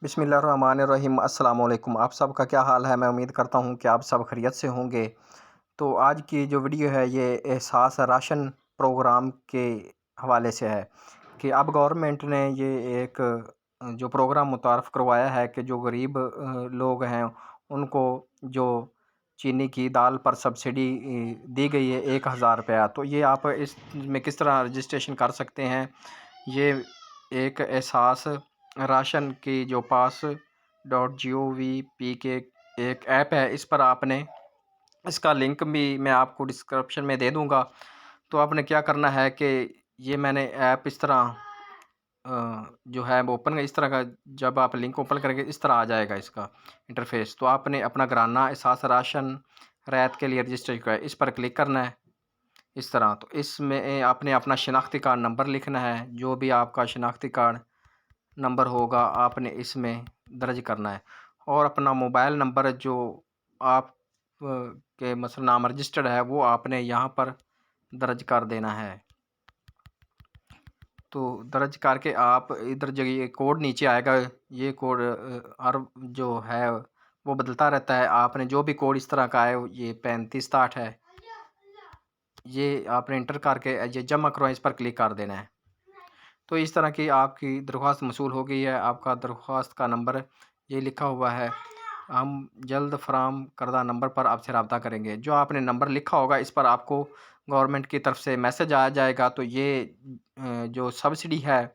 بسم اللہ الرحمن الرحیم۔ السلام علیکم، آپ سب کا کیا حال ہے؟ میں امید کرتا ہوں کہ آپ سب خیریت سے ہوں گے۔ تو آج کی جو ویڈیو ہے یہ احساس راشن پروگرام کے حوالے سے ہے کہ اب گورنمنٹ نے یہ ایک جو پروگرام متعارف کروایا ہے کہ جو غریب لوگ ہیں ان کو جو چینی کی دال پر سبسڈی دی گئی ہے 1000 روپیہ، تو یہ آپ اس میں کس طرح رجسٹریشن کر سکتے ہیں۔ یہ ایک احساس راشن کی جو pass.gov.p کے ایک ایپ ہے، اس پر آپ نے اس کا لنک بھی میں آپ کو ڈسکرپشن میں دے دوں گا۔ تو آپ نے کیا کرنا ہے کہ یہ میں نے ایپ اس طرح جو ہے وہ اوپن، اس طرح کا جب آپ لنک اوپن کریں گے اس طرح آ جائے گا اس کا انٹرفیس۔ تو آپ نے اپنا گھرانہ احساس راشن رعایت کے لیے رجسٹر کیا ہے، اس پر کلک کرنا ہے اس طرح۔ تو اس میں آپ نے اپنا شناختی کارڈ نمبر لکھنا ہے، جو بھی آپ کا شناختی کارڈ نمبر ہوگا آپ نے اس میں درج کرنا ہے، اور اپنا موبائل نمبر جو آپ کے مثلا نام رجسٹرڈ ہے وہ آپ نے یہاں پر درج کر دینا ہے۔ تو درج کر کے آپ ادھر جو یہ کوڈ نیچے آئے گا، یہ کوڈ ہر جو ہے وہ بدلتا رہتا ہے۔ آپ نے جو بھی کوڈ اس طرح کا ہے، یہ 3560 ہے، یہ آپ نے انٹر کر کے یہ جمع کرو، اس پر کلک کر دینا ہے۔ تو اس طرح کی آپ کی درخواست موصول ہو گئی ہے۔ آپ کا درخواست کا نمبر یہ لکھا ہوا ہے، ہم جلد فراہم کردہ نمبر پر آپ سے رابطہ کریں گے۔ جو آپ نے نمبر لکھا ہوگا اس پر آپ کو گورنمنٹ کی طرف سے میسج آ جائے گا۔ تو یہ جو سبسڈی ہے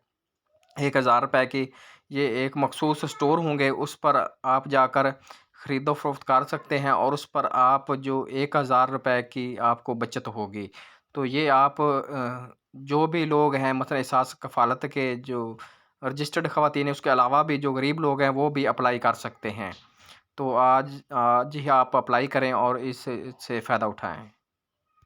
1000 روپے کی، یہ ایک مخصوص سٹور ہوں گے، اس پر آپ جا کر خرید و فروخت کر سکتے ہیں، اور اس پر آپ جو 1000 روپے کی آپ کو بچت ہوگی۔ تو یہ آپ جو بھی لوگ ہیں مثلا احساس کفالت کے جو رجسٹرڈ خواتین ہیں، اس کے علاوہ بھی جو غریب لوگ ہیں وہ بھی اپلائی کر سکتے ہیں۔ تو آج ہی آپ اپلائی کریں اور اس سے فائدہ اٹھائیں۔